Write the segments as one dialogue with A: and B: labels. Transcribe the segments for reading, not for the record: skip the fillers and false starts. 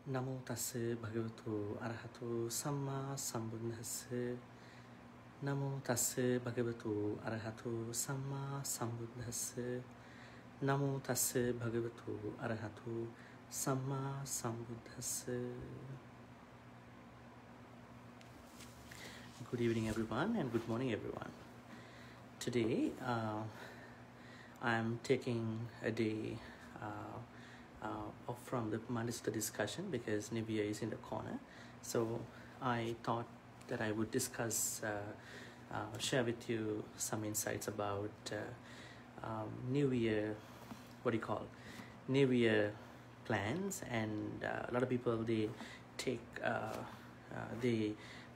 A: Namo tassa bhagavato arahato samma sambuddhassa. Namo tassa bhagavato arahato samma sambuddhassa. Namo tassa bhagavato arahato samma sambuddhassa. Good evening everyone and good morning everyone. Today I'm taking a day off from the Buddhist discussion because New Year is in the corner. So I thought that I would discuss, share with you some insights about New Year, New Year plans. And a lot of people, they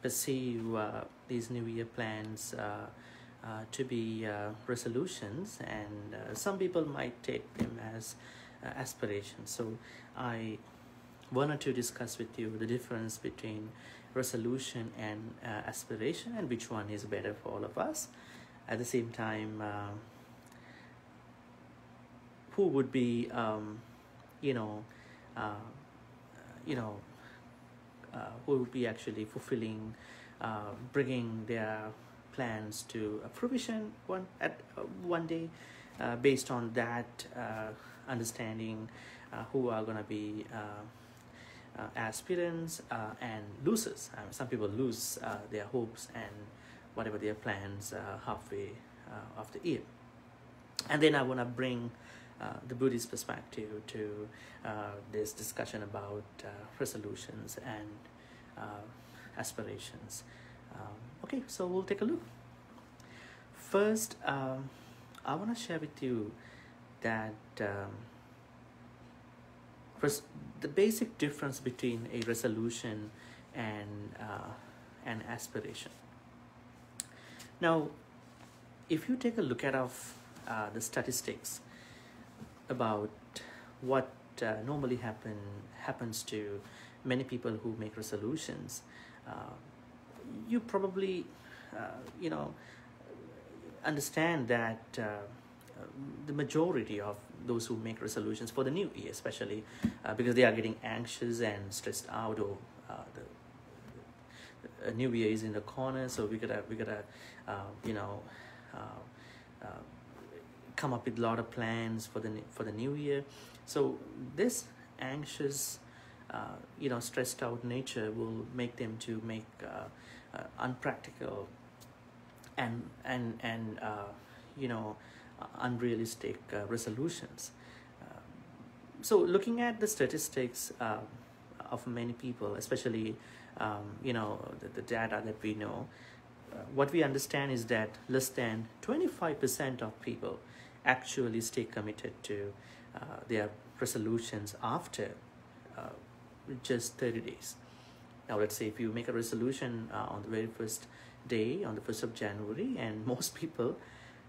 A: perceive these New Year plans to be resolutions, and some people might take them as aspirations. So I wanted to discuss with you the difference between resolution and aspiration, and which one is better for all of us. At the same time, who would be who would be actually fulfilling, bringing their plans to fruition one day, based on that understanding, who are going to be aspirants and losers. Some people lose their hopes and whatever their plans halfway of the year. And then I want to bring the Buddhist perspective to this discussion about resolutions and aspirations. Okay, so we'll take a look. First, I want to share with you that first, the basic difference between a resolution and an aspiration. Now, if you take a look at the statistics about what normally happens to many people who make resolutions, you probably understand that the majority of those who make resolutions for the new year, especially because they are getting anxious and stressed out, or the new year is in the corner, so we gotta come up with a lot of plans for the new year. So this anxious, stressed out nature will make them to make unpractical and unrealistic resolutions. So looking at the statistics of many people, especially the data that we know, what we understand is that less than 25% of people actually stay committed to their resolutions after just 30 days. Now let's say if you make a resolution on the very first day, on the 1st of January, and most people,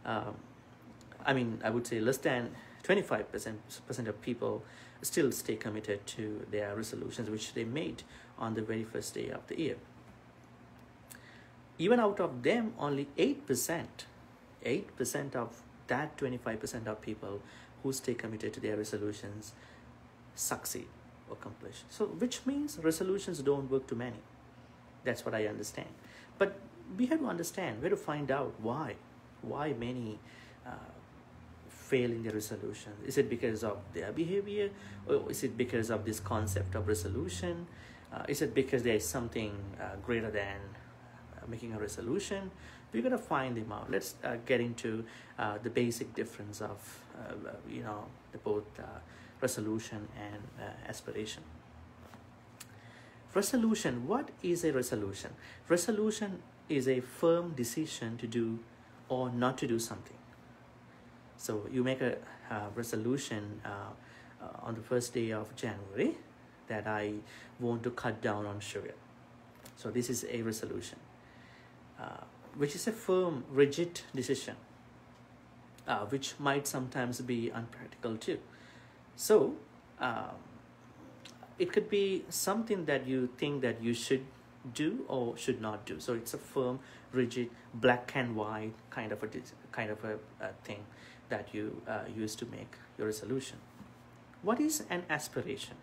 A: I would say less than 25% of people still stay committed to their resolutions which they made on the very first day of the year. Even out of them, only 8% of that 25% of people who stay committed to their resolutions succeed or accomplish. So which means resolutions don't work to many. That's what I understand. But we have to understand, we have to find out why many fail in their resolution. Is it because of their behavior, or is it because of this concept of resolution? Is it because there is something greater than making a resolution? We're going to find them out. Let's get into the basic difference of both resolution and aspiration. Resolution. What is a resolution? Resolution is a firm decision to do or not to do something. So you make a resolution on the first day of January that I want to cut down on sugar. So this is a resolution, which is a firm, rigid decision, which might sometimes be unpractical too. So it could be something that you think that you should do or should not do. So it's a firm, rigid, black and white kind of a thing that you use to make your resolution. What is an aspiration?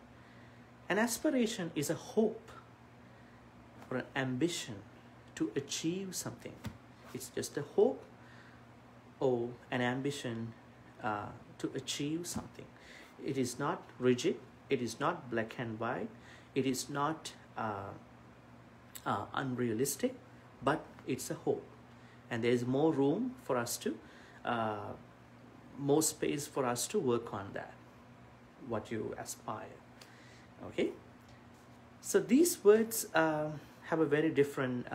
A: An aspiration is a hope or an ambition to achieve something. It's just a hope or an ambition to achieve something. It is not rigid, it is not black and white, it is not unrealistic, but it's a hope. And there is more room for us to, more space for us to work on that, what you aspire. Okay? So these words have a very different,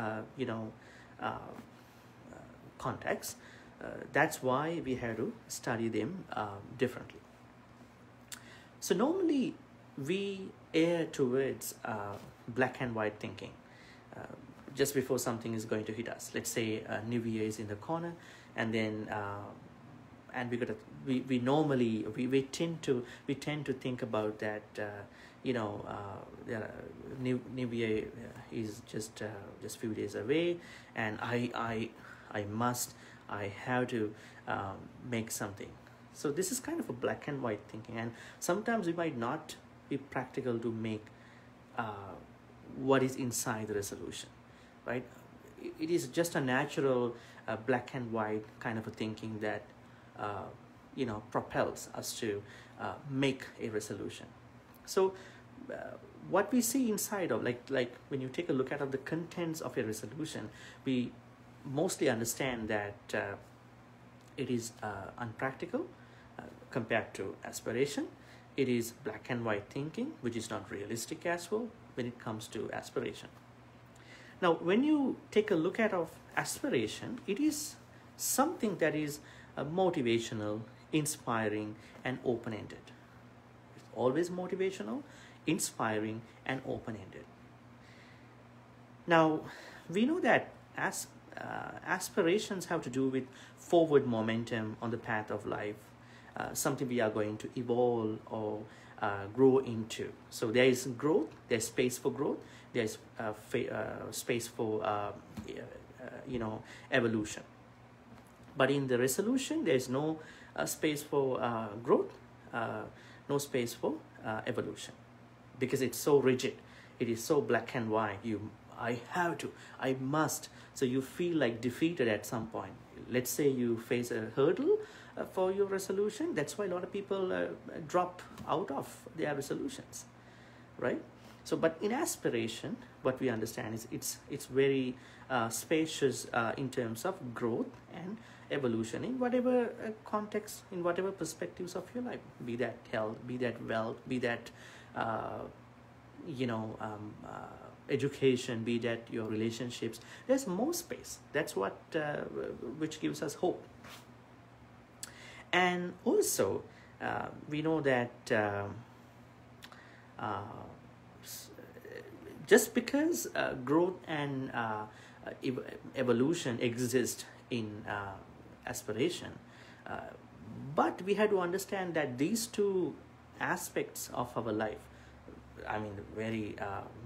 A: context. That's why we have to study them differently. So normally we err towards black and white thinking just before something is going to hit us. Let's say New Year is in the corner, and then and we normally tend to think about that. New Year is just few days away, and I have to make something. So this is kind of a black and white thinking, and sometimes we might not be practical to make what is inside the resolution, right? It is just a natural black and white kind of a thinking that propels us to make a resolution. So what we see inside of, like when you take a look at the contents of a resolution, we mostly understand that it is unpractical compared to aspiration. It is black and white thinking, which is not realistic as well when it comes to aspiration. Now, when you take a look at aspiration, it is something that is motivational, inspiring, and open-ended. It's always motivational, inspiring, and open-ended. Now, we know that aspirations have to do with forward momentum on the path of life, something we are going to evolve or grow into. So there is growth, there's space for growth, there's space for evolution. But in the resolution, there's no space for growth, no space for evolution, because it's so rigid. It is so black and white. I have to, I must. So you feel like defeated at some point. Let's say you face a hurdle for your resolution. That's why a lot of people drop out of their resolutions, right? So, but in aspiration, what we understand is it's very spacious in terms of growth and evolution in whatever context, in whatever perspectives of your life, be that health, be that wealth, be that education, be that your relationships. There's more space. That's what which gives us hope. And also we know that just because growth and evolution exist in aspiration, but we have to understand that these two aspects of our life, I mean, very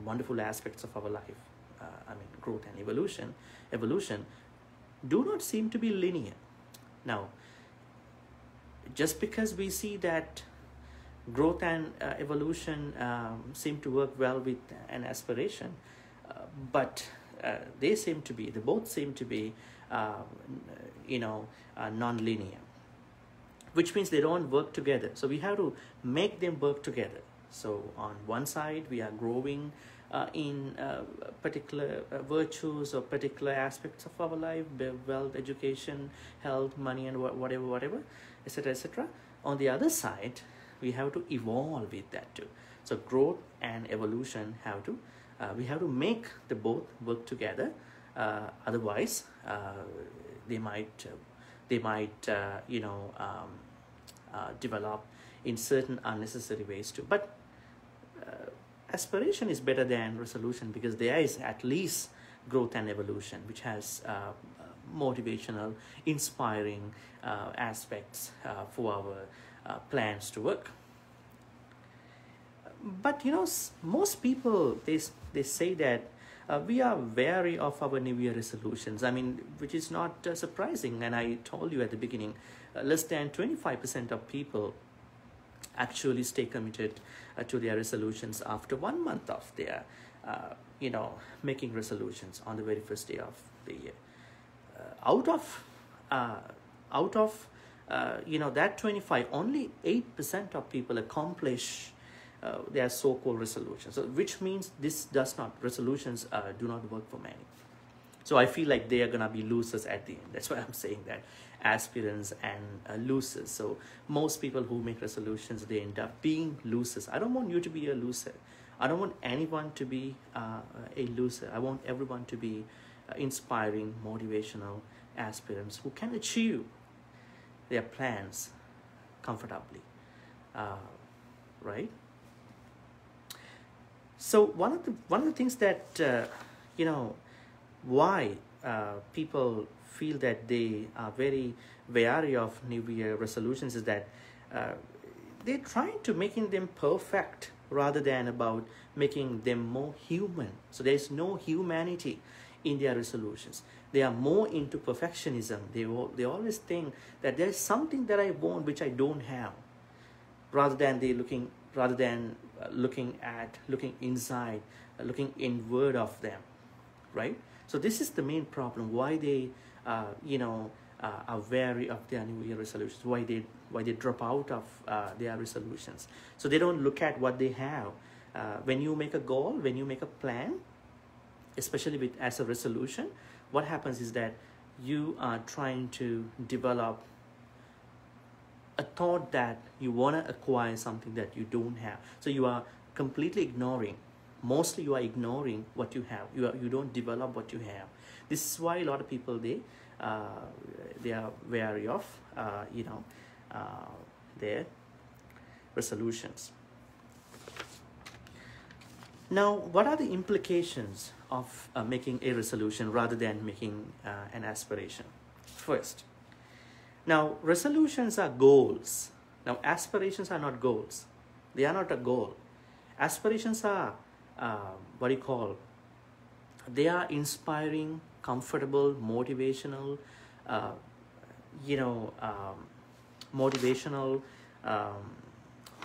A: wonderful aspects of our life, growth and evolution do not seem to be linear. Now, just because we see that growth and evolution seem to work well with an aspiration, but they both seem to be non-linear, which means they don't work together. So we have to make them work together. So on one side, we are growing in particular virtues or particular aspects of our life, wealth, education, health, money, and whatever, etc., etc. On the other side, we have to evolve with that too. So growth and evolution we have to make the both work together. Otherwise, they might develop in certain unnecessary ways too. But aspiration is better than resolution, because there is at least growth and evolution, which has motivational, inspiring aspects for our plans to work. But most people, they say that we are wary of our New Year resolutions. Which is not surprising. And I told you at the beginning, less than 25% of people actually stay committed to their resolutions after 1 month of their making resolutions on the very first day of the year. Out of that 25, only 8% of people accomplish their so-called resolutions. So which means resolutions do not work for many. So I feel like they are gonna be losers at the end. That's why I'm saying that, aspirants and losers. So most people who make resolutions, they end up being losers. I don't want you to be a loser. I don't want anyone to be a loser. I want everyone to be inspiring, motivational aspirants who can achieve their plans comfortably, right? So one of the things that why people feel that they are very wary of New Year resolutions is that they're trying to making them perfect rather than about making them more human. So there's no humanity in their resolutions. They are more into perfectionism. They always think that there's something that I want which I don't have, rather than looking inside, looking inward of them, right? So this is the main problem, why they are wary of their New Year resolutions, why they drop out of their resolutions. So they don't look at what they have. When you make a goal, when you make a plan, especially as a resolution, what happens is that you are trying to develop a thought that you want to acquire something that you don't have. So you are completely ignoring. Mostly you are ignoring what you have. You don't develop what you have. This is why a lot of people they are wary of their resolutions. Now, what are the implications of making a resolution rather than making an aspiration? First, now resolutions are goals. Now aspirations are not goals. They are not a goal. Aspirations are they are inspiring, comfortable, motivational,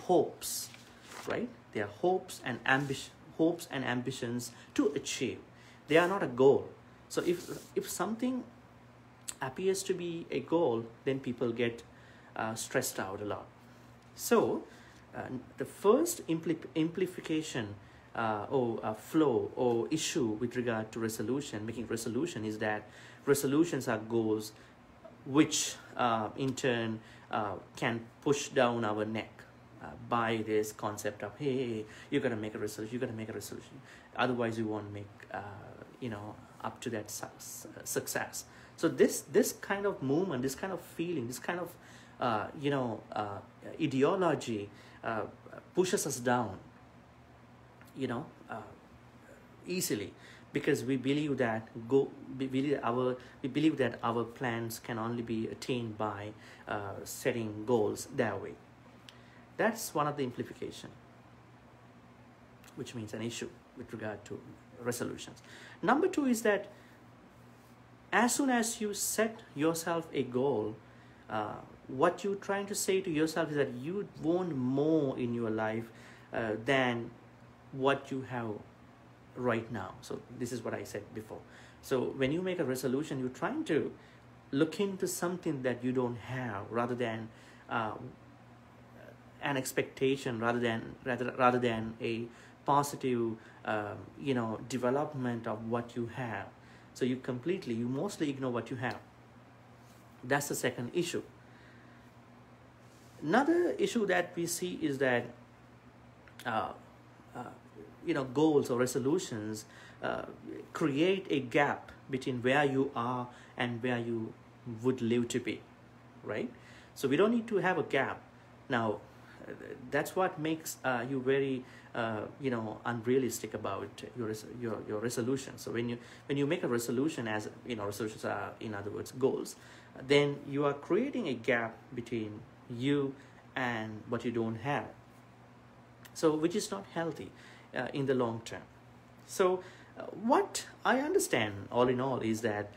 A: hopes, right? They are hopes and ambitions to achieve. They are not a goal. So if something appears to be a goal, then people get stressed out a lot. So the first implication or flow or issue with regard to making resolution is that resolutions are goals which in turn can push down our neck by this concept of, hey, you're going to make a resolution, otherwise you won't make up to that success. So this kind of movement, this kind of feeling, this kind of ideology pushes us down easily, because we believe that our plans can only be attained by setting goals that way. That's one of the implication, which means an issue with regard to resolutions. Number two is that as soon as you set yourself a goal, what you're trying to say to yourself is that you want more in your life than what you have right now. So this is what I said before. So when you make a resolution, you're trying to look into something that you don't have, rather than an expectation, rather than a positive development of what you have. So you mostly ignore what you have. That's the second issue. Another issue that we see is that goals or resolutions create a gap between where you are and where you would live to be, right? So we don't need to have a gap. Now, that's what makes you very unrealistic about your resolution. So when you make a resolution, as resolutions are, in other words, goals, then you are creating a gap between you and what you don't have, so which is not healthy in the long term. So what I understand, all in all, is that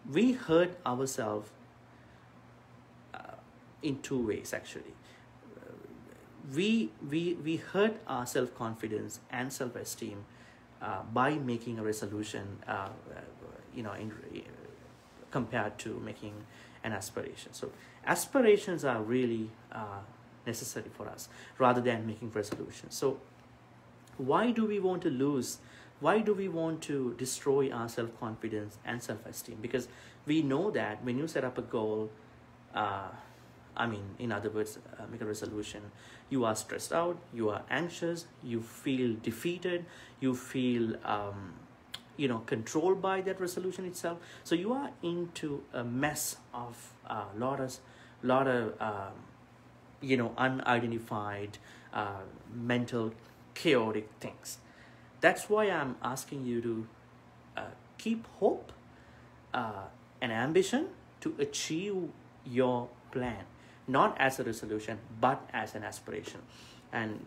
A: we hurt ourselves in two ways, actually. we hurt our self-confidence and self-esteem by making a resolution, compared to making an aspiration. So aspirations are really necessary for us rather than making resolutions. So why do we want to lose? Why do we want to destroy our self-confidence and self-esteem? Because we know that when you set up a goal, in other words, make a resolution, you are stressed out, you are anxious, you feel defeated, you feel, controlled by that resolution itself. So you are into a mess of lot of unidentified, mental, chaotic things. That's why I'm asking you to keep hope and ambition to achieve your plan, not as a resolution, but as an aspiration. And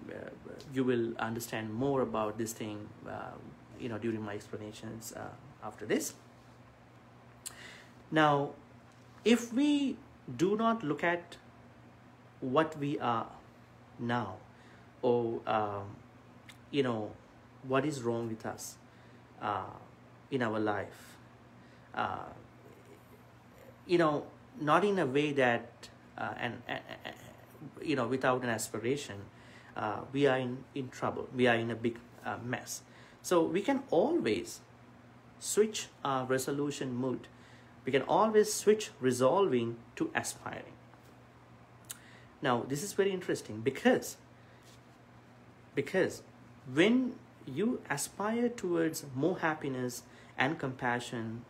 A: you will understand more about this thing, during my explanations after this. Now, if we do not look at what we are now, or what is wrong with us in our life, not in a way that without an aspiration, we are in trouble, we are in a big mess. So we can always switch our resolution mood. We can always switch resolving to aspiring. Now, this is very interesting because when you aspire towards more happiness and compassion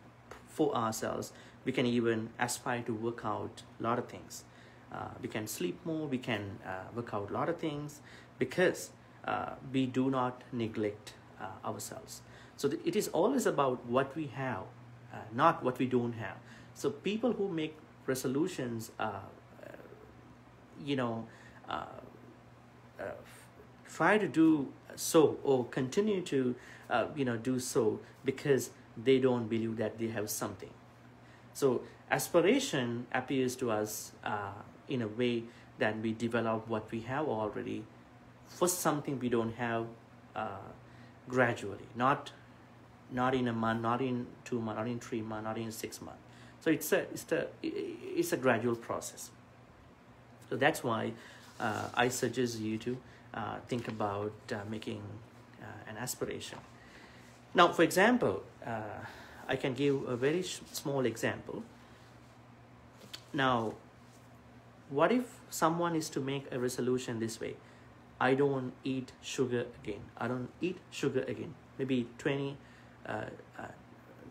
A: for ourselves, we can even aspire to work out a lot of things. We can sleep more, we can work out a lot of things, because we do not neglect ourselves. So it is always about what we have, not what we don't have. So people who make resolutions, try to do so, or continue to do so, because they don't believe that they have something. So aspiration appears to us in a way that we develop what we have already for something we don't have, gradually, not in a month, not in 2 months, not in 3 months, not in 6 months. So it's a gradual process. So that's why I suggest you to think about making an aspiration. Now, for example, I can give a very small example. Now, what if someone is to make a resolution this way? I don't eat sugar again. I don't eat sugar again. Maybe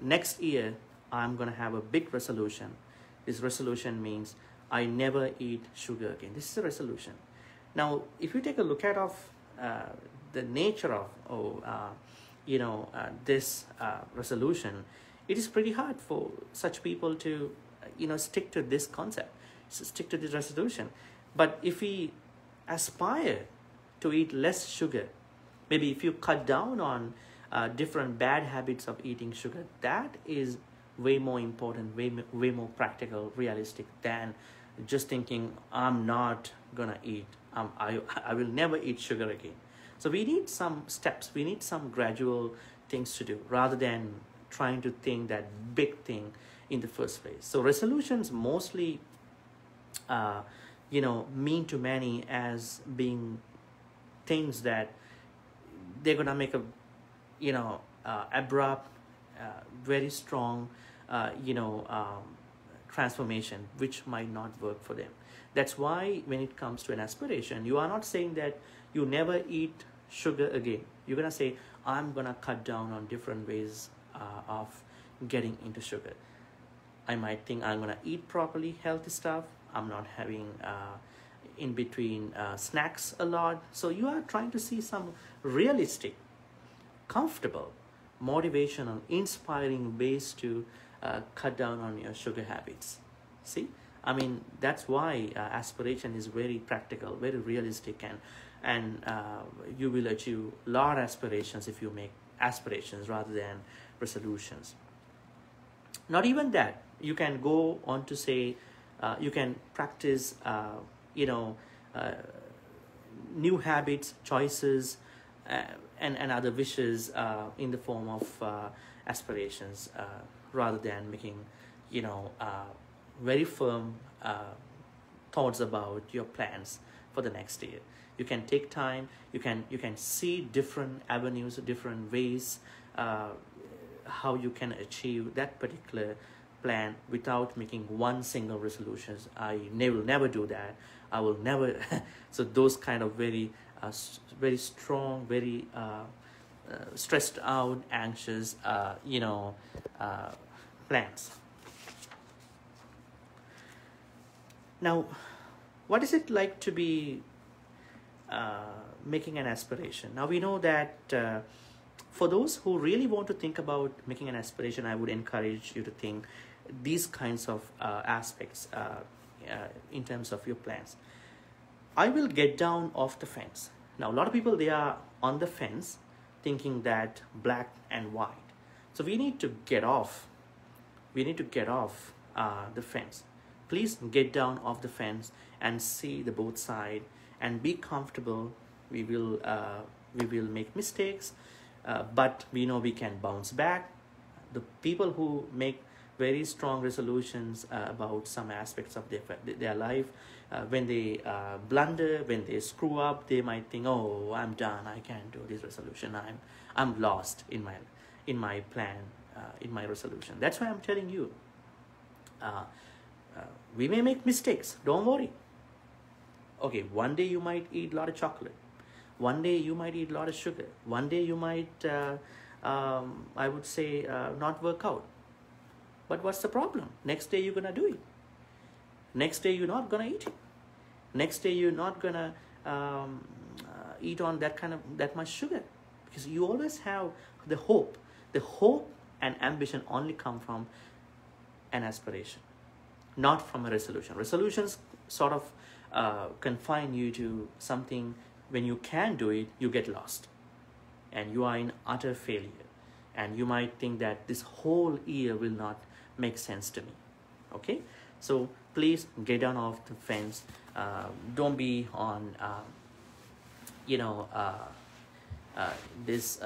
A: next year, I'm going to have a big resolution. This resolution means I never eat sugar again. This is a resolution. Now, if you take a look at the nature of this resolution, it is pretty hard for such people to stick to this concept, stick to this resolution. But if we aspire to eat less sugar, maybe if you cut down on different bad habits of eating sugar, that is way more important, way more practical, realistic than just thinking I'm not gonna eat, I will never eat sugar again. So we need some steps, we need some gradual things to do rather than trying to think that big thing in the first place. So resolutions mostly mean to many as being things that they're gonna make a abrupt, very strong transformation, which might not work for them. That's why when it comes to an aspiration, you are not saying that you never eat sugar again. You're gonna say, I'm gonna cut down on different ways of getting into sugar. I might think I'm gonna eat properly, healthy stuff. I'm not having in between snacks a lot. So you are trying to see some realistic, comfortable, motivational, inspiring ways to cut down on your sugar habits. See, that's why aspiration is very practical, very realistic, and you will achieve a lot of aspirations if you make aspirations rather than resolutions. Not even that, you can go on to say you can practice new habits, choices, and other wishes in the form of aspirations, rather than making, very firm thoughts about your plans for the next year. You can take time. You can see different avenues, different ways, how you can achieve that particular plan without making one single resolution. I will never do that. I will never. So those kind of very strong, very stressed out, anxious, plans. Now, what is it like to be making an aspiration? Now we know that for those who really want to think about making an aspiration, I would encourage you to think these kinds of aspects in terms of your plans. I will get down off the fence. Now, a lot of people, they are on the fence thinking that black and white. So we need to get off. We need to get off the fence. Please get down off the fence and see the both sides and be comfortable. We will make mistakes, but we know we can bounce back. The people who make very strong resolutions about some aspects of their life, when they blunder, when they screw up, they might think, "Oh, I'm done. I can't do this resolution. I'm lost in my plan, in my resolution." That's why I'm telling you. We may make mistakes. Don't worry. Okay, one day you might eat a lot of chocolate. One day you might eat a lot of sugar. One day you might, I would say, not work out. But what's the problem? Next day you're gonna do it. Next day you're not gonna eat it. Next day you're not gonna eat on that much sugar, because you always have the hope. The hope and ambition only come from an aspiration, not from a resolution. Resolutions sort of confine you to something. When you can do it, you get lost and you are in utter failure, and you might think that this whole year will not make sense to me. Okay, so please get down off the fence. Don't be on this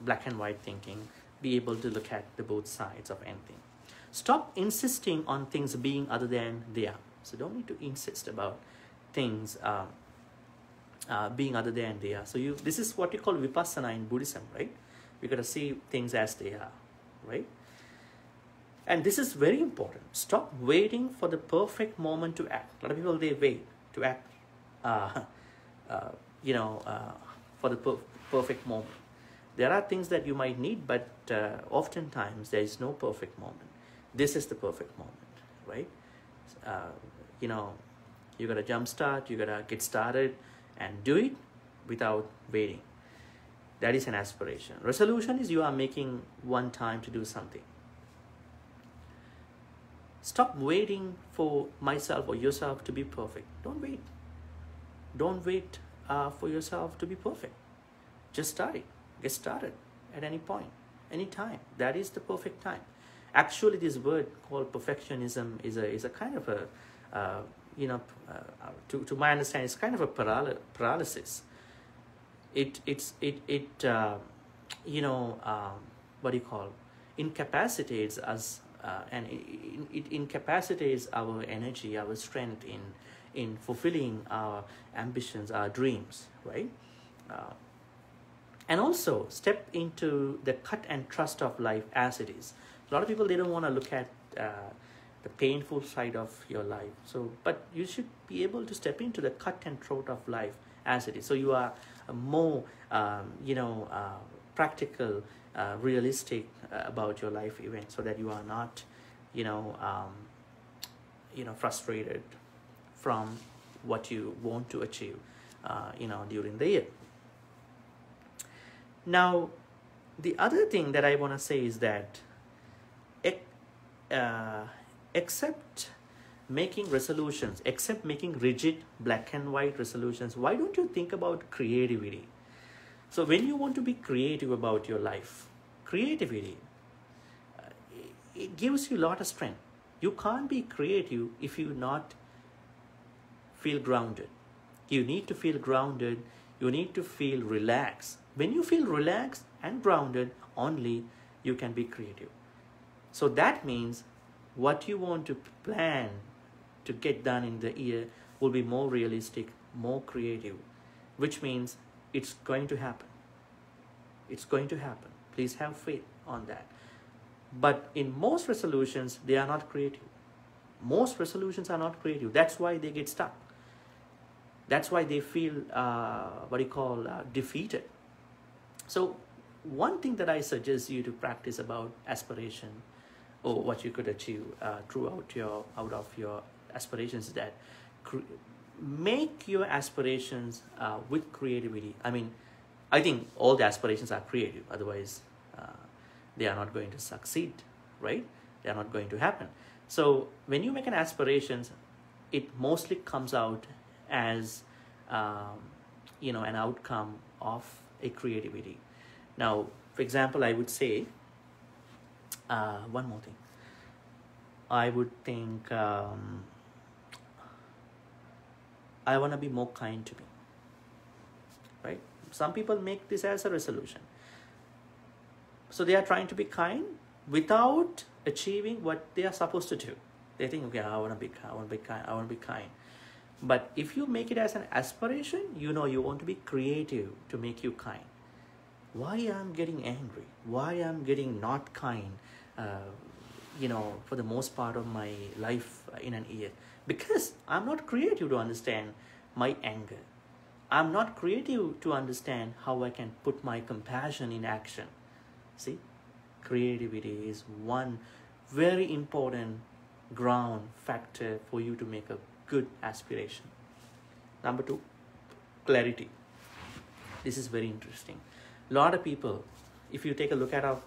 A: black and white thinking. Be able to look at the both sides of anything. Stop insisting on things being other than they are. So don't need to insist about things being other than they are. So this is what you call vipassana in Buddhism, right? We got to see things as they are, right? And this is very important. Stop waiting for the perfect moment to act. A lot of people, they wait to act, for the perfect moment. There are things that you might need, but oftentimes there is no perfect moment. This is the perfect moment, right? You got to jumpstart, you got to get started and do it without waiting. That is an aspiration. Resolution is you are making one time to do something. Stop waiting for myself or yourself to be perfect. Don't wait. Don't wait for yourself to be perfect. Just start it. Get started at any point, any time. That is the perfect time. Actually, this word called perfectionism is a kind of a to my understanding, it's kind of a paralysis. Incapacitates us, and it incapacitates our energy, our strength in fulfilling our ambitions, our dreams, right? And also step into the cut and thrust of life as it is. A lot of people, they don't want to look at the painful side of your life. But you should be able to step into the cut and throat of life as it is. So you are more, practical, realistic about your life event, so that you are not, frustrated from what you want to achieve, during the year. Now, the other thing that I want to say is that except making resolutions, except making rigid black and white resolutions, why don't you think about creativity? So when you want to be creative about your life, creativity, it gives you a lot of strength. You can't be creative if you not feel grounded. You need to feel grounded. You need to feel relaxed. When you feel relaxed and grounded, only you can be creative. So that means what you want to plan to get done in the year will be more realistic, more creative, which means it's going to happen. It's going to happen. Please have faith on that. But in most resolutions, they are not creative. Most resolutions are not creative. That's why they get stuck. That's why they feel defeated. So one thing that I suggest you to practice about aspiration, or what you could achieve out of your aspirations, is that make your aspirations with creativity. I mean, I think all the aspirations are creative. Otherwise, they are not going to succeed, right? They are not going to happen. So when you make an aspirations, it mostly comes out as an outcome of a creativity. Now, for example, I would say one more thing. I would think I want to be more kind to me, right? Some people make this as a resolution. So they are trying to be kind without achieving what they are supposed to do. They think, okay, I want to be kind. But if you make it as an aspiration, you want to be creative to make you kind. Why I'm getting angry? Why I'm getting not kind? For the most part of my life in an year, because I'm not creative to understand my anger. I'm not creative to understand how I can put my compassion in action. See, creativity is one very important ground factor for you to make a good aspiration. Number 2, clarity. This is very interesting. A lot of people, if you take a look at our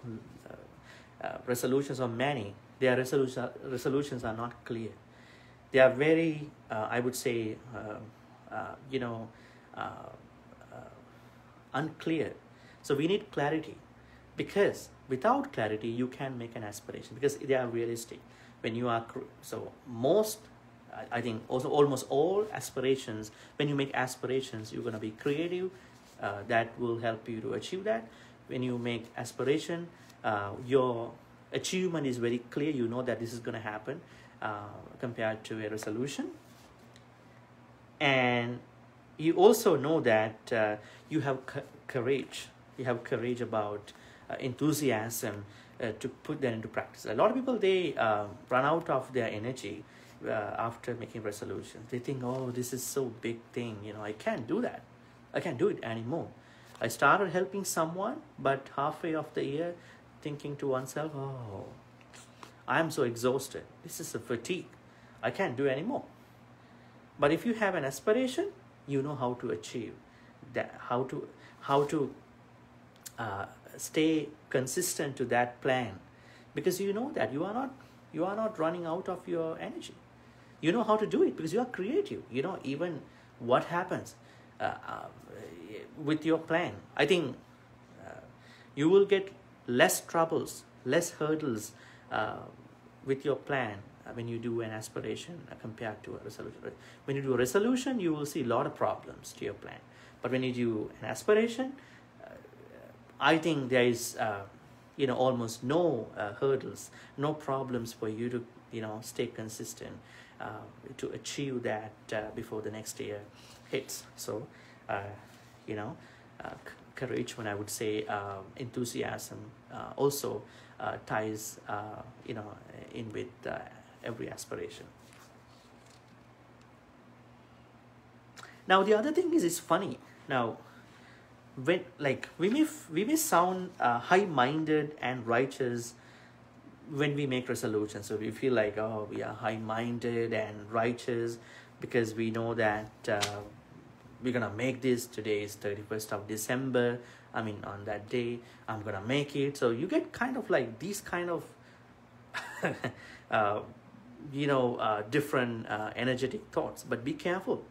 A: resolutions of many, their resolutions are not clear. They are very, I would say, unclear. So we need clarity, because without clarity, you can make an aspiration, because they are realistic. When you are, I think also almost all aspirations, when you make aspirations, you're going to be creative. That will help you to achieve that. When you make aspiration, your achievement is very clear. You know that this is going to happen compared to a resolution. And you also know that you have courage. You have courage about enthusiasm to put that into practice. A lot of people, they run out of their energy after making resolutions. They think, oh, this is so big thing. I can't do that. I can't do it anymore. I started helping someone, but halfway of the year, thinking to oneself, oh, I am so exhausted. This is a fatigue. I can't do anymore. But if you have an aspiration, you know how to achieve that, how to stay consistent to that plan, because you know that you are not running out of your energy. You know how to do it because you are creative. Even what happens with your plan. I think you will get less troubles, less hurdles with your plan when you do an aspiration compared to a resolution. When you do a resolution, you will see a lot of problems to your plan. But when you do an aspiration, I think there is almost no hurdles, no problems for you to stay consistent to achieve that before the next year hits. So courage, when I would say enthusiasm, also ties in with every aspiration. Now the other thing is, it's funny. Now, when we may sound high-minded and righteous when we make resolutions. So we feel like, oh, we are high-minded and righteous because we know that we're gonna make this. Today is 31st of December. I mean, on that day, I'm gonna make it. So you get kind of like these kind of different energetic thoughts. But be careful,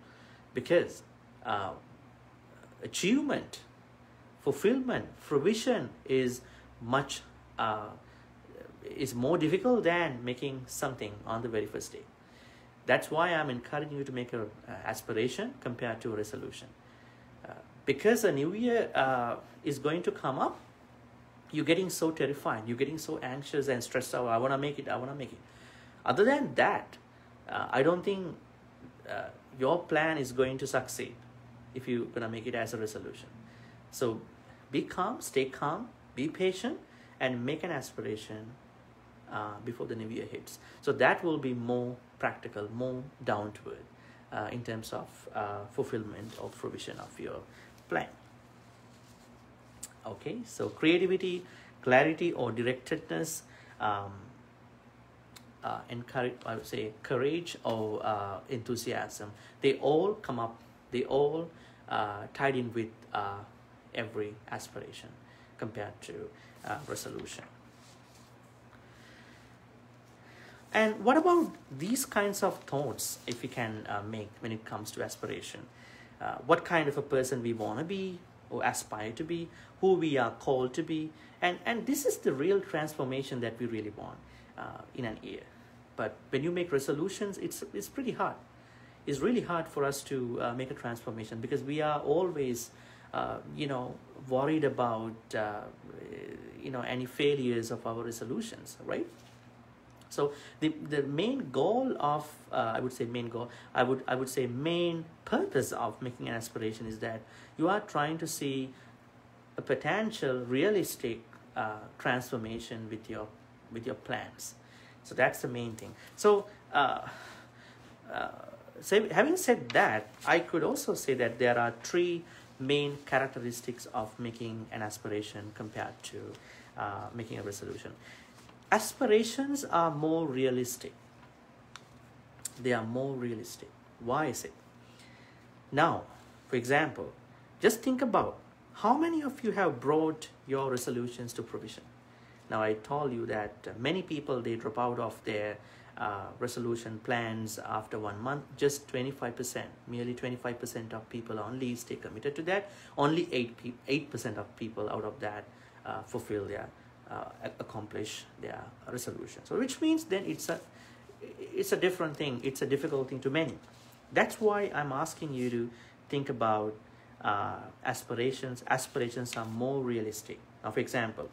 A: because achievement, fulfillment, fruition is much is more difficult than making something on the very first day. That's why I'm encouraging you to make an aspiration compared to a resolution. Because a new year is going to come up, you're getting so terrified, you're getting so anxious and stressed out. I want to make it, I want to make it. Other than that, I don't think your plan is going to succeed if you're going to make it as a resolution. So be calm, stay calm, be patient, and make an aspiration before the new year hits. So that will be more practical, more down to earth in terms of fulfillment or fruition of your plan. Okay, so creativity, clarity, or directedness, encourage, I would say, courage or enthusiasm, they all come up, they all tied in with every aspiration compared to resolution. And what about these kinds of thoughts, if we can make when it comes to aspiration? What kind of a person we want to be or aspire to be, who we are called to be, and this is the real transformation that we really want in an year. But when you make resolutions, it's pretty hard. It's really hard for us to make a transformation, because we are always worried about any failures of our resolutions, right? So the main goal of I would say main purpose of making an aspiration is that you are trying to see a potential realistic transformation with your plans. So that's the main thing. So having said that, I could also say that there are three main characteristics of making an aspiration compared to making a resolution. Aspirations are more realistic. They are more realistic. Why is it? Now, for example, just think about how many of you have brought your resolutions to fruition. Now, I told you that many people, they drop out of their resolution plans after 1 month. Just 25%, merely 25% of people only stay committed to that. Only 8% of people out of that fulfill their accomplish their resolution. So which means then it's a different thing. It's a difficult thing to many. That's why I'm asking you to think about aspirations. Aspirations are more realistic. Now, for example,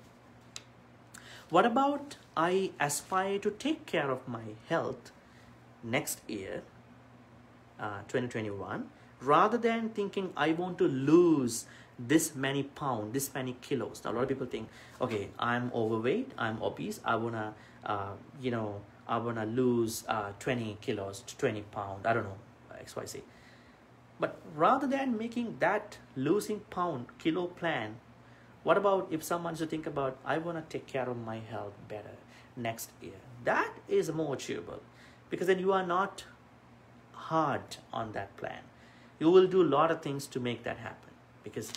A: what about I aspire to take care of my health next year, 2021, rather than thinking I want to lose this many pounds, this many kilos. Now, a lot of people think, okay, I'm overweight, I'm obese, I wanna lose 20 kilos to 20 pounds, I don't know, XYZ. But rather than making that losing pound kilo plan, what about if someone's to think about, I want to take care of my health better next year? That is more achievable, because then you are not hard on that plan. You will do a lot of things to make that happen, because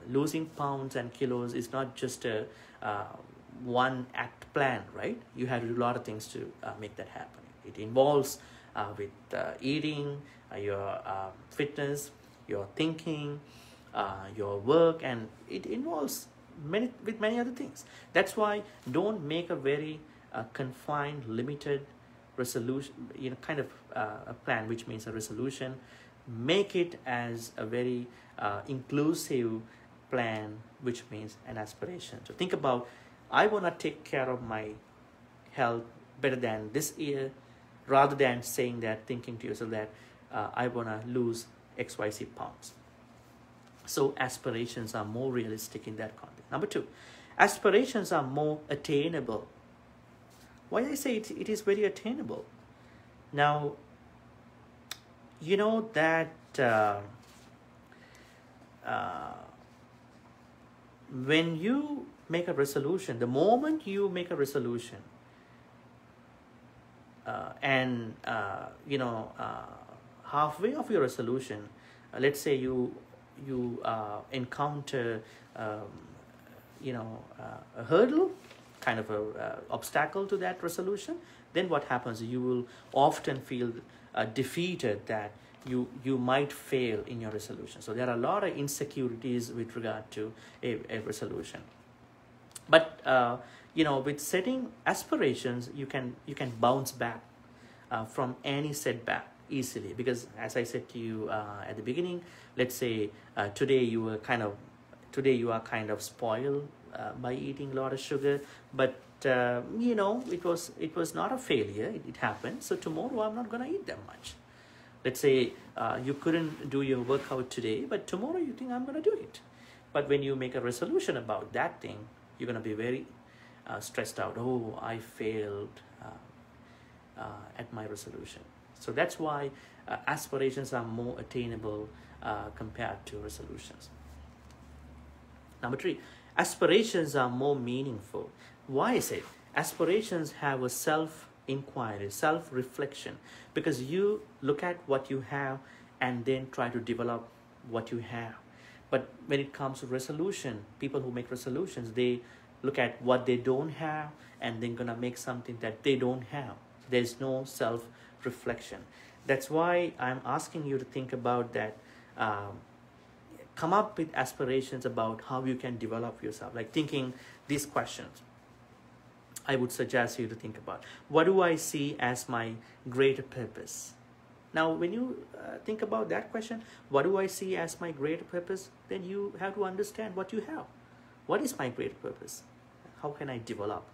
A: losing pounds and kilos is not just a one act plan, right? You have to do a lot of things to make that happen. It involves with eating, your fitness, your thinking, your work, and it involves many other things. That's why don't make a very confined, limited resolution, kind of a plan, which means a resolution. Make it as a very inclusive plan, which means an aspiration. So think about, I want to take care of my health better than this year, rather than saying that, thinking to yourself that I want to lose XYZ pounds. So aspirations are more realistic in that context. Number two, aspirations are more attainable. Why I say it is very attainable? Now, you know that when you make a resolution, the moment you make a resolution, halfway of your resolution, let's say you encounter a hurdle, kind of a obstacle to that resolution, then what happens? You will often feel defeated that you might fail in your resolution. So there are a lot of insecurities with regard to a resolution. But with setting aspirations, you can bounce back from any setback easily, because as I said to you at the beginning, let's say today you are kind of spoiled by eating a lot of sugar, but it was not a failure. It happened. So tomorrow I'm not going to eat that much. Let's say you couldn't do your workout today, but tomorrow you think I'm going to do it. But when you make a resolution about that thing, you're going to be very stressed out. Oh, I failed at my resolution. So that's why aspirations are more attainable compared to resolutions. Number 3, aspirations are more meaningful. Why is it? Aspirations have a self-inquiry, self-reflection, because you look at what you have and then try to develop what you have. But when it comes to resolution, people who make resolutions, they look at what they don't have and they're gonna make something that they don't have. There's no self-reflection. That's why I'm asking you to think about that. Come up with aspirations about how you can develop yourself, like thinking these questions. I would suggest you to think about, what do I see as my greater purpose? Now, when you think about that question, what do I see as my greater purpose? Then you have to understand what you have. What is my greater purpose? How can I develop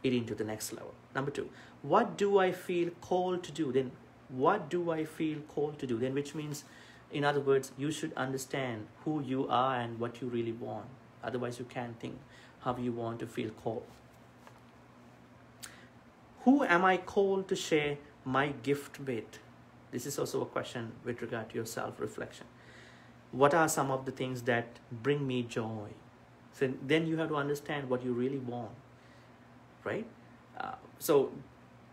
A: it into the next level? Number 2, what do I feel called to do? Then what do I feel called to do? Then which means, in other words, you should understand who you are and what you really want. Otherwise, you can't think how you want to feel called. Who am I called to share my gift with? This is also a question with regard to your self-reflection. What are some of the things that bring me joy? So then you have to understand what you really want, right? So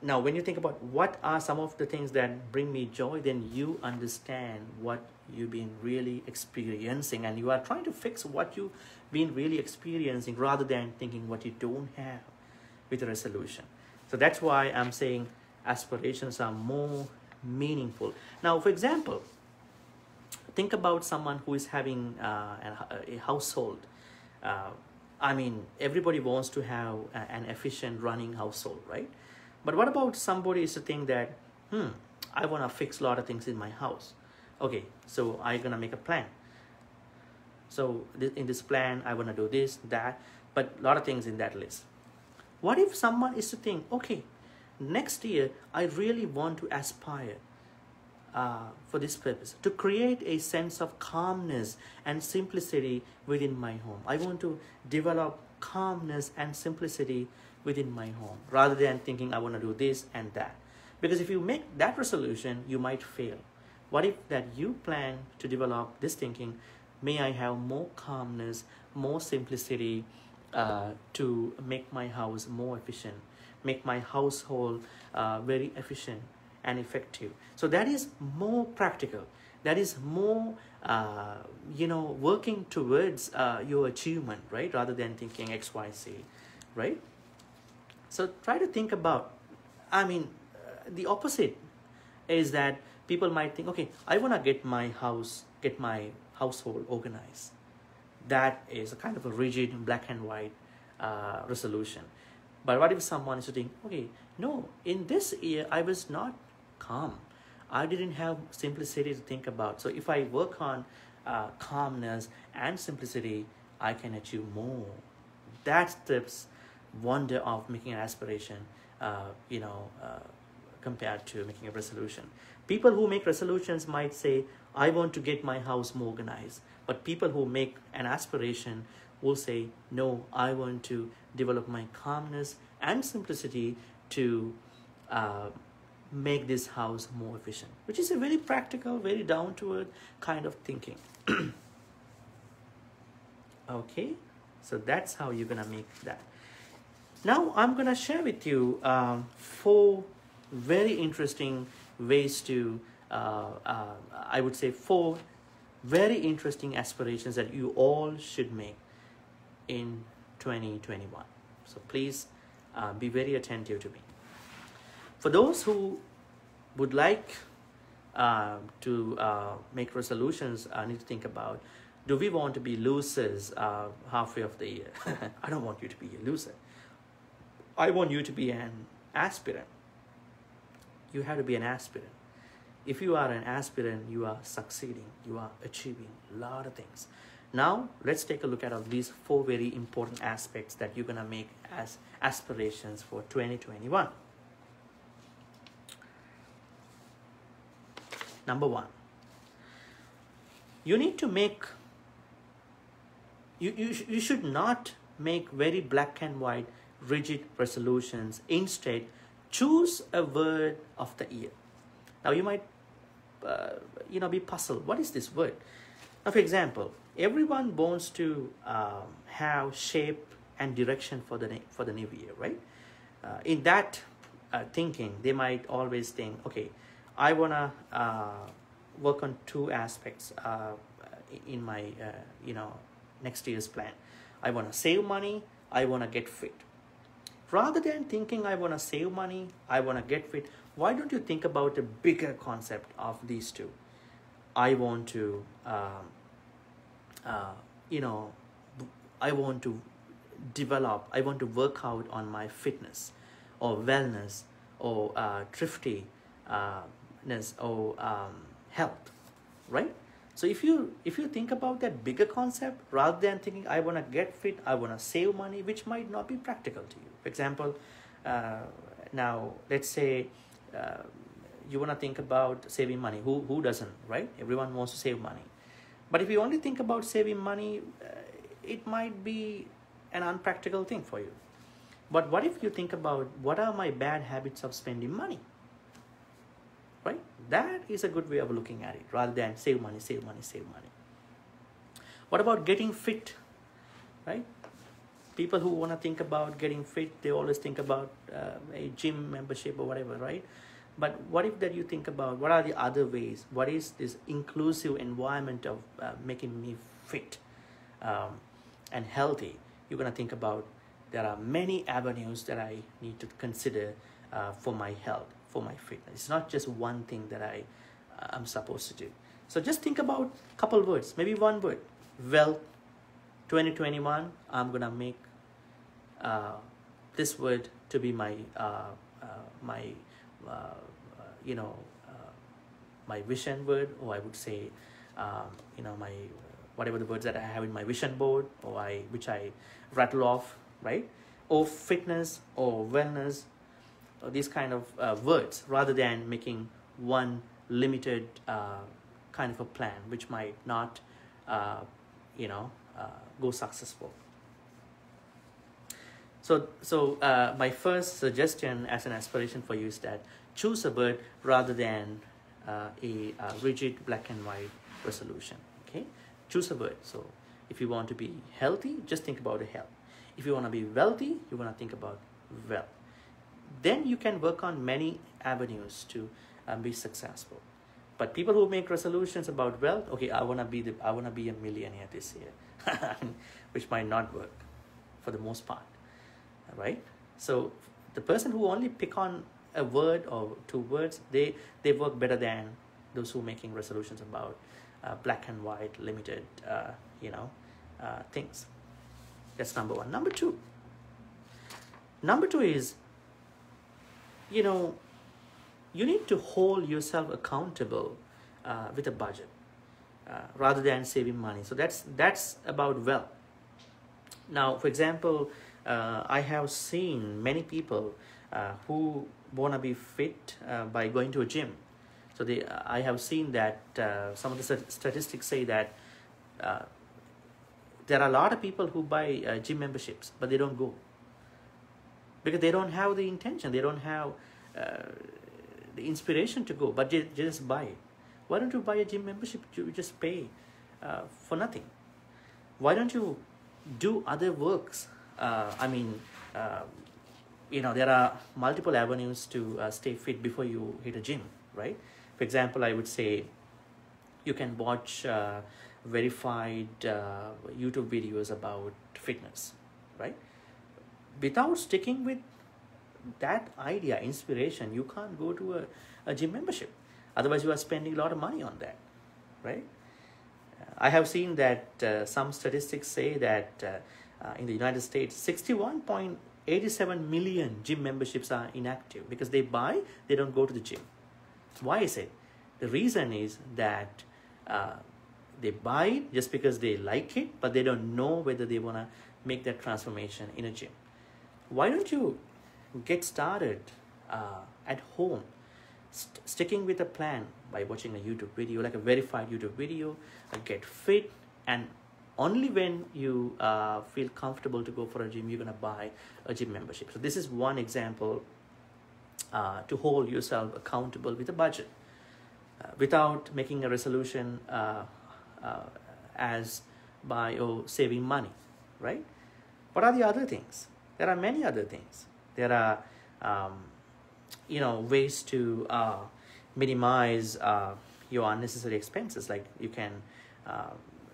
A: now when you think about what are some of the things that bring me joy, then you understand what you've been really experiencing, and you are trying to fix what you've been really experiencing rather than thinking what you don't have with a resolution. So that's why I'm saying aspirations are more meaningful. Now, for example, think about someone who is having a household. I mean, everybody wants to have an efficient running household, right? But what about somebody is to think that, I want to fix a lot of things in my house. Okay, so I'm going to make a plan. So in this plan, I want to do this, that, but a lot of things in that list. What if someone is to think, okay, next year, I really want to aspire for this purpose, to create a sense of calmness and simplicity within my home. I want to develop calmness and simplicity within my home, rather than thinking I want to do this and that. Because if you make that resolution, you might fail. What if that you plan to develop this thinking, may I have more calmness, more simplicity, to make my house more efficient, make my household very efficient and effective. So that is more practical. That is more, working towards your achievement, right? Rather than thinking X, Y, Z, right? So try to think about, the opposite is that people might think, okay, I want to get my household organized. That is a kind of a rigid black and white resolution. But what if someone is to think, okay, no, in this year I was not calm. I didn't have simplicity to think about. So if I work on calmness and simplicity, I can achieve more. That's the wonder of making an aspiration, compared to making a resolution. People who make resolutions might say, I want to get my house more organized. But people who make an aspiration will say, no, I want to develop my calmness and simplicity to make this house more efficient, which is a very practical, very down-to-earth kind of thinking. Okay, so that's how you're going to make that. Now, I'm going to share with you 4 very interesting ways to, I would say 4 very interesting aspirations that you all should make in 2021. So please be very attentive to me. For those who would like to make resolutions, I need to think about, do we want to be losers halfway of the year? I don't want you to be a loser. I want you to be an aspirant. You have to be an aspirant. If you are an aspirant, you are succeeding, you are achieving a lot of things. Now, let's take a look at these 4 very important aspects that you're going to make as aspirations for 2021. Number 1, you need to make, you should not make very black and white, rigid resolutions. Instead, choose a word of the year. Now, you might be puzzled. What is this word? Now, for example, everyone wants to have shape and direction for the new year, right? In that thinking, they might always think, okay, I wanna work on 2 aspects in my next year's plan. I wanna save money. I wanna get fit. Rather than thinking I wanna save money, I wanna get fit, why don't you think about a bigger concept of these 2? I want to, I want to develop, I want to work out on my fitness or wellness or thriftiness or health, right? So if you think about that bigger concept, rather than thinking I want to get fit, I want to save money, which might not be practical to you. For example, now let's say you want to think about saving money. Who doesn't, right? Everyone wants to save money. But if you only think about saving money, it might be an unpractical thing for you. But what if you think about what are my bad habits of spending money? Right? That is a good way of looking at it, rather than save money, save money, save money. What about getting fit? Right? People who want to think about getting fit, they always think about a gym membership or whatever, right? But what if that you think about what are the other ways? What is this inclusive environment of making me fit and healthy? You're going to think about there are many avenues that I need to consider for my health, for my fitness. It's not just one thing that I'm supposed to do. So just think about a couple words, maybe one word. Wealth, 2021, I'm going to make this word to be my my vision word, or I would say, my whatever the words that I have in my vision board, or which I rattle off, right? Or fitness, or wellness, or these kind of words, rather than making one limited kind of a plan, which might not, go successful. So my first suggestion as an aspiration for you is that choose a word rather than a rigid black and white resolution. Okay, choose a word. So if you want to be healthy, just think about the health. If you want to be wealthy, you want to think about wealth. Then you can work on many avenues to be successful. But people who make resolutions about wealth, okay, I want to be a millionaire this year, which might not work for the most part, right? So the person who only pick on a word or 2 words, they work better than those who are making resolutions about black and white, limited, things. That's number 1. Number 2 is, you need to hold yourself accountable with a budget rather than saving money. So that's about wealth. Now, for example, I have seen many people who want to be fit by going to a gym. So I have seen that some of the statistics say that there are a lot of people who buy gym memberships, but they don't go because they don't have the intention, they don't have the inspiration to go, but they just buy it. Why don't you buy a gym membership? You just pay for nothing. Why don't you do other works? There are multiple avenues to stay fit before you hit a gym, right? For example, I would say you can watch verified YouTube videos about fitness, right? Without sticking with that idea, inspiration, you can't go to a gym membership. Otherwise, you are spending a lot of money on that, right? I have seen that some statistics say that in the United States, 61% 87 million gym memberships are inactive because they buy, they don't go to the gym. Why is it? The reason is that they buy it just because they like it, but they don't know whether they want to make that transformation in a gym. Why don't you get started at home, sticking with a plan by watching a YouTube video, like a verified YouTube video, get fit, and only when you feel comfortable to go for a gym, you're going to buy a gym membership. So this is one example to hold yourself accountable with a budget without making a resolution as by saving money, right? What are the other things? There are many other things. There are ways to minimize your unnecessary expenses. Like you can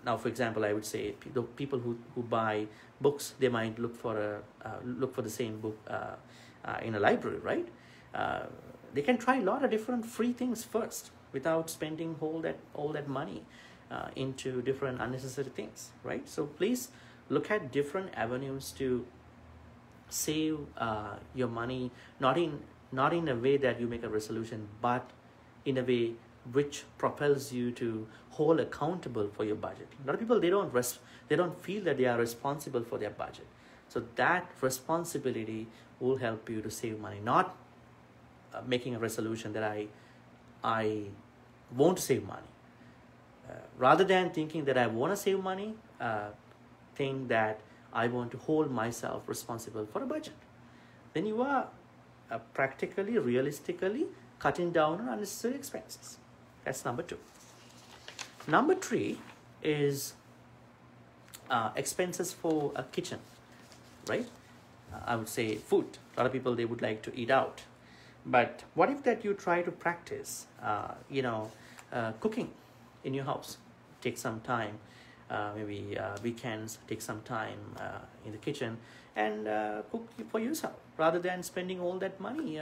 A: now, for example, I would say the people who buy books, they might look for the same book in a library, right? They can try a lot of different free things first without spending all that money into different unnecessary things, right? So please look at different avenues to save your money, not in a way that you make a resolution, but in a way which propels you to hold accountable for your budget. A lot of people, they don't feel that they are responsible for their budget. So that responsibility will help you to save money, not making a resolution that I won't save money. Rather than thinking that I want to save money, think that I want to hold myself responsible for a budget. Then you are practically, realistically cutting down on unnecessary expenses. That's number 2. Number 3 is expenses for a kitchen, right? I would say food. A lot of people, they would like to eat out. But what if that you try to practice, cooking in your house? Take some time, maybe weekends, take some time in the kitchen and cook for yourself rather than spending all that money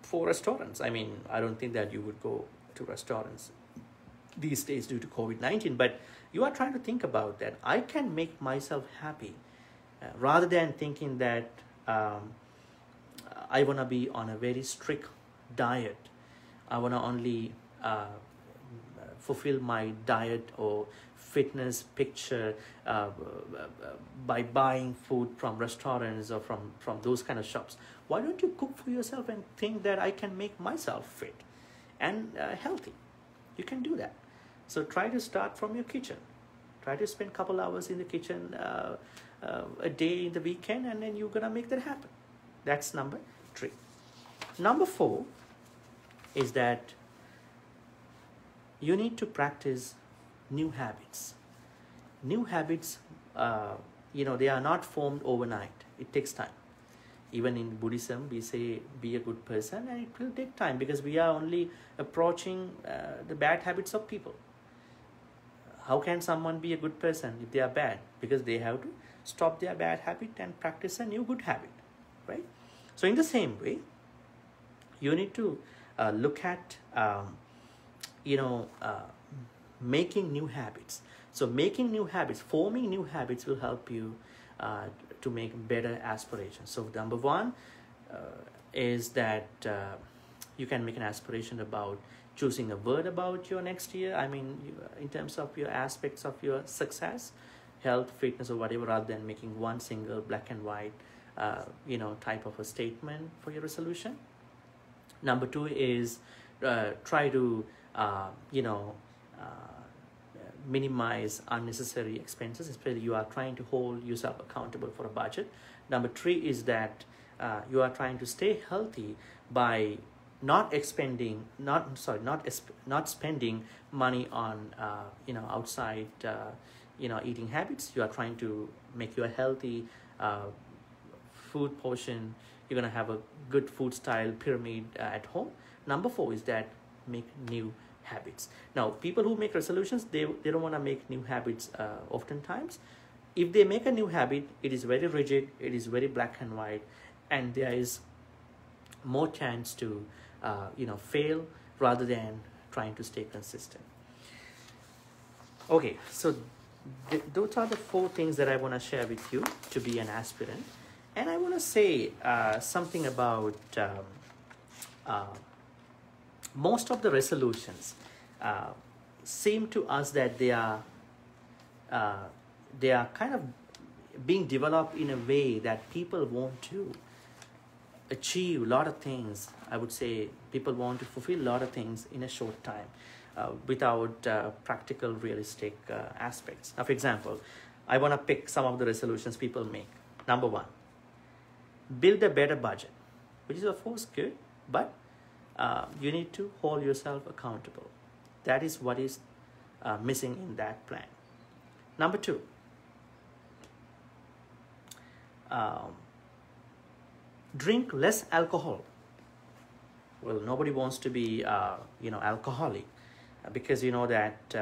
A: for restaurants. I mean, I don't think that you would go to restaurants these days due to COVID-19, but you are trying to think about that. I can make myself happy rather than thinking that I want to be on a very strict diet. I want to only fulfill my diet or fitness picture by buying food from restaurants or from those kind of shops. Why don't you cook for yourself and think that I can make myself fit and healthy? You can do that. So try to start from your kitchen. Try to spend a couple hours in the kitchen a day in the weekend, and then you're gonna make that happen. That's number 3. Number 4 is that you need to practice new habits. New habits, they are not formed overnight. It takes time. Even in Buddhism, we say be a good person, and it will take time because we are only approaching the bad habits of people. How can someone be a good person if they are bad? Because they have to stop their bad habit and practice a new good habit, right? So in the same way, you need to look at, making new habits. So making new habits, forming new habits will help you to make better aspirations. So number 1 is that you can make an aspiration about choosing a word about your next year. I mean, in terms of your aspects of your success, health, fitness, or whatever, rather than making one single black and white, type of a statement for your resolution. Number 2 is try to, minimize unnecessary expenses, especially you are trying to hold yourself accountable for a budget. Number 3 is that you are trying to stay healthy by not spending money on outside eating habits. You are trying to make your healthy food portion. You're going to have a good food style pyramid at home. Number 4 is that make new habits. Now, people who make resolutions, they don't want to make new habits oftentimes. If they make a new habit, it is very rigid, it is very black and white, and there is more chance to fail rather than trying to stay consistent. Okay, so those are the 4 things that I want to share with you to be an aspirant. And I want to say something about most of the resolutions seem to us that they are kind of being developed in a way that people want to achieve a lot of things. I would say people want to fulfill a lot of things in a short time without practical, realistic aspects. Now, for example, I want to pick some of the resolutions people make. Number one, build a better budget, which is of course good, but you need to hold yourself accountable. That is what is missing in that plan. Number two, drink less alcohol. Well, nobody wants to be alcoholic, because you know that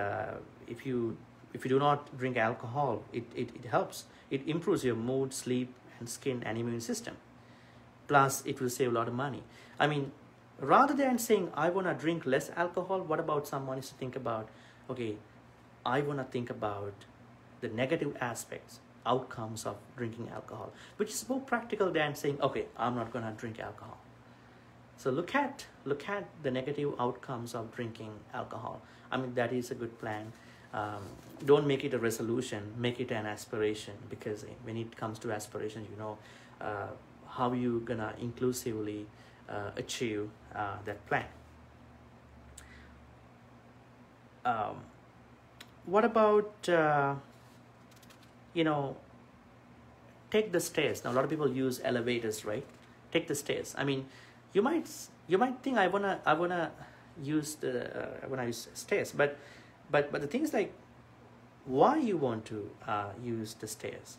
A: if you do not drink alcohol, it helps. It improves your mood, sleep, and skin and immune system. Plus, it will save a lot of money. I mean, rather than saying I want to drink less alcohol, what about someone is to think about, okay, I want to think about the negative aspects, outcomes of drinking alcohol, which is more practical than saying, okay, I'm not going to drink alcohol. So look at the negative outcomes of drinking alcohol. I mean, that is a good plan. Don't make it a resolution, make it an aspiration, because when it comes to aspiration, you know how you're gonna inclusively achieve that plan. What about take the stairs? Now a lot of people use elevators, right? Take the stairs. I mean, you might think I wanna use stairs, but the thing is, like, why you want to use the stairs,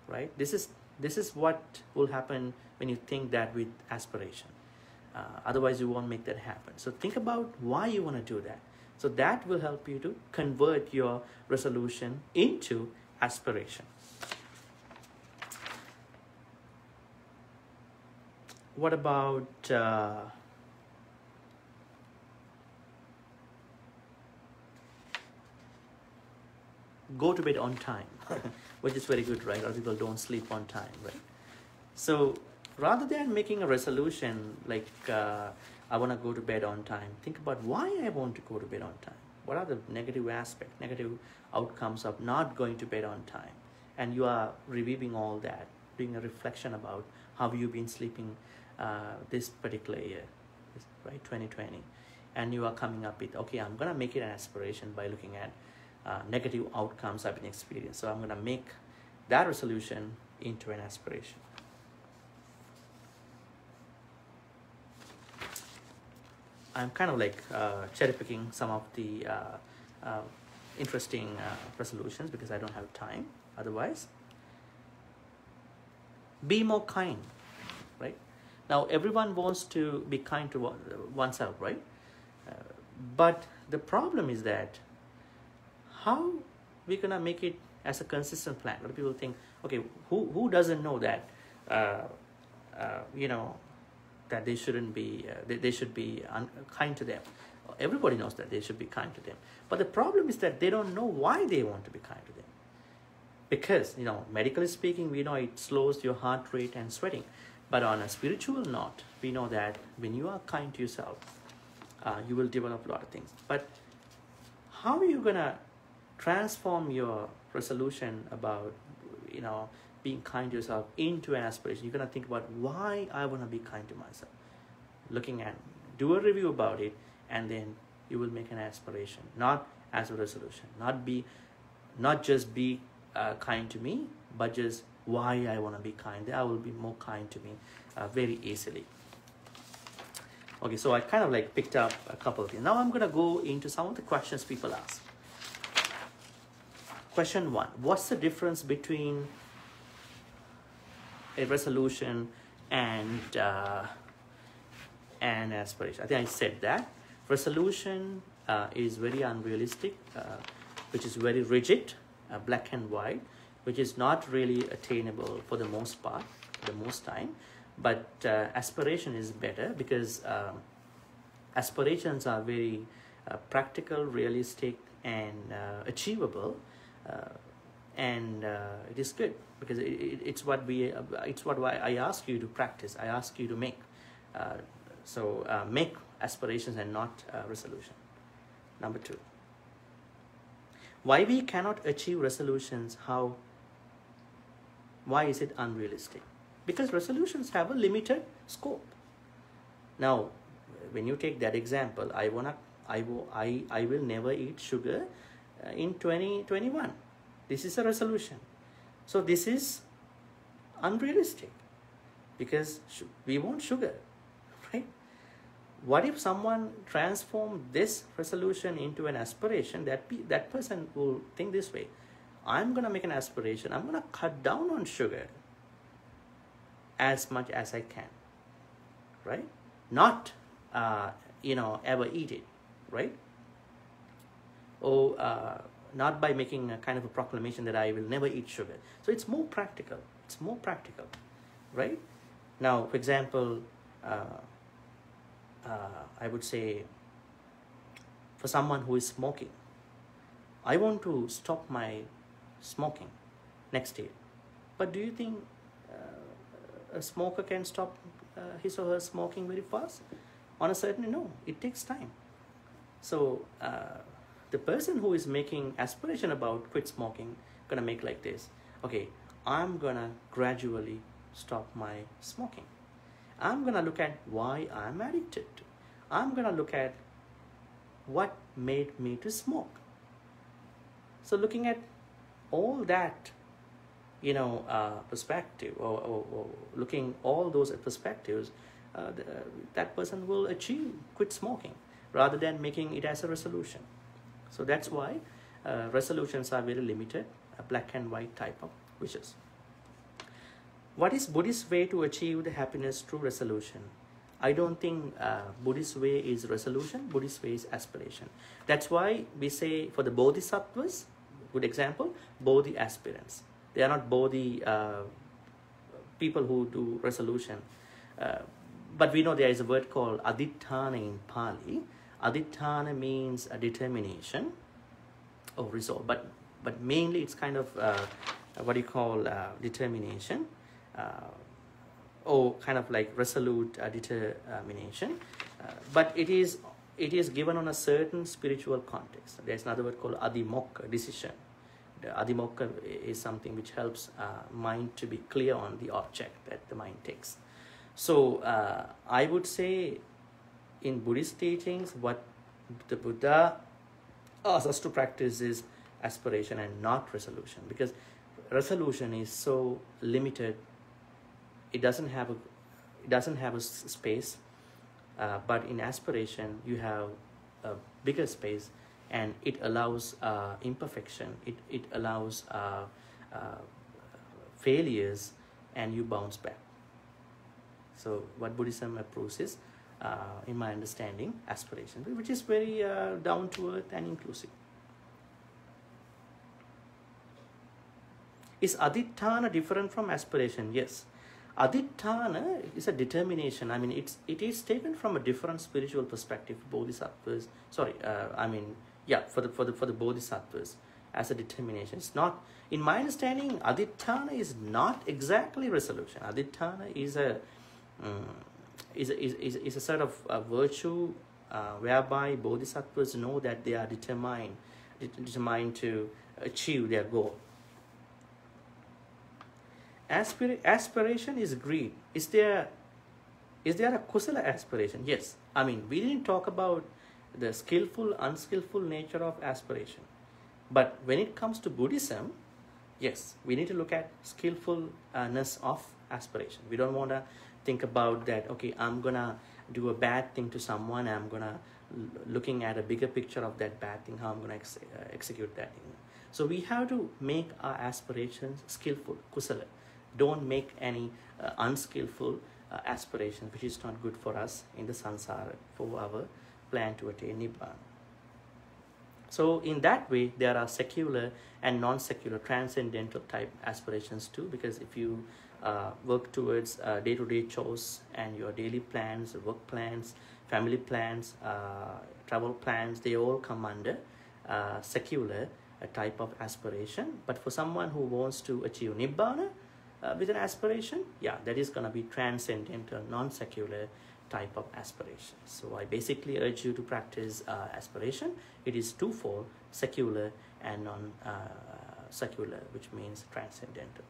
A: right? This is what will happen when you think that with aspiration. Otherwise, you won't make that happen. So think about why you want to do that. So that will help you to convert your resolution into aspiration. What about go to bed on time, which is very good, right? A lot of people don't sleep on time, right? So rather than making a resolution like I want to go to bed on time, think about why I want to go to bed on time. What are the negative aspects, negative outcomes of not going to bed on time? And you are reviewing all that, doing a reflection about how you've been sleeping this particular year, right, 2020. And you are coming up with, okay, I'm going to make it an aspiration by looking at negative outcomes I've been experiencing. So I'm going to make that resolution into an aspiration. I'm kind of like cherry picking some of the interesting resolutions because I don't have time otherwise. Be more kind, right? Now everyone wants to be kind to oneself, right? But the problem is that how we're gonna make it as a consistent plan? A lot of people think, okay, who doesn't know that that they shouldn't be they should be kind to them. Everybody knows that they should be kind to them, but the problem is that they don't know why they want to be kind to them. Because medically speaking, we know it slows your heart rate and sweating, but on a spiritual note, we know that when you are kind to yourself, you will develop a lot of things. But how are you gonna transform your resolution about being kind to yourself into an aspiration? You're gonna think about why I want to be kind to myself, do a review about it, and then you will make an aspiration, not as a resolution, not just be kind to me, but just why I want to be kind. I will be more kind to me very easily. Okay, so I kind of like picked up a couple of things. Now I'm gonna go into some of the questions people ask. Question 1: what's the difference between a resolution and an aspiration? I think I said that. Resolution is very unrealistic, which is very rigid, black and white, which is not really attainable for the most part, the most time. But aspiration is better because aspirations are very practical, realistic, and achievable. and it is good because it's what why I ask you to practice. I ask you to make. Make aspirations and not resolution. Number 2. Why we cannot achieve resolutions? Why is it unrealistic? Because resolutions have a limited scope. Now, when you take that example, I will never eat sugar in 2021. This is a resolution. So this is unrealistic because we want sugar, right? What if someone transformed this resolution into an aspiration? That person will think this way: I'm going to make an aspiration. I'm going to cut down on sugar as much as I can, right? Not, ever eat it, right? Or not by making a kind of a proclamation that I will never eat sugar. So it's more practical. It's more practical, right? Now, for example, I would say for someone who is smoking, I want to stop my smoking next year. But do you think a smoker can stop his or her smoking very fast? On a certain, no, it takes time. So the person who is making aspiration about quit smoking gonna make like this: okay, I'm gonna gradually stop my smoking. I'm gonna look at why I'm addicted to. I'm gonna look at what made me to smoke. So looking at all that, perspective, or looking all those perspectives, that person will achieve quit smoking rather than making it as a resolution. So that's why resolutions are very limited, a black and white type of wishes. What is Buddhist way to achieve the happiness through resolution? I don't think Buddhist way is resolution. Buddhist way is aspiration. That's why we say for the Bodhisattvas, good example, Bodhi aspirants. They are not Bodhi people who do resolution. But we know there is a word called Aditana in Pali. Aditana means a determination or resolve. But mainly it's kind of what you call determination. Or kind of like resolute determination, but it is given on a certain spiritual context. There's another word called adimokka, decision. The adimokka is something which helps mind to be clear on the object that the mind takes. So I would say in Buddhist teachings, what the Buddha asks us to practice is aspiration and not resolution, because resolution is so limited. It doesn't have a space, but in aspiration you have a bigger space, and it allows imperfection. It allows failures, and you bounce back. So what Buddhism approves is, in my understanding, aspiration, which is very down to earth and inclusive. Is Aditana different from aspiration? Yes. Aditana is a determination. I mean, it is taken from a different spiritual perspective. Bodhisattvas, for the Bodhisattvas as a determination. It's not, in my understanding, Aditana is not exactly resolution. Aditana is a sort of virtue whereby Bodhisattvas know that they are determined to achieve their goal. Aspiration is greed. Is there a kusala aspiration? Yes. I mean, we didn't talk about the skillful, unskillful nature of aspiration. But when it comes to Buddhism, yes, we need to look at skillfulness of aspiration. We don't want to think about that, okay, I'm going to do a bad thing to someone, I'm going to looking at a bigger picture of that bad thing, how I'm going to execute that thing. So we have to make our aspirations skillful, kusala. Don't make any unskillful aspiration, which is not good for us in the samsara, for our plan to attain Nibbana. So in that way, there are secular and non-secular, transcendental type aspirations too, because if you work towards day-to-day chores and your daily plans, work plans, family plans, travel plans, they all come under secular a type of aspiration. But for someone who wants to achieve Nibbana with an aspiration, yeah, that is going to be transcendental, non-secular type of aspiration. So I basically urge you to practice aspiration. It is twofold, secular and non-secular, which means transcendental.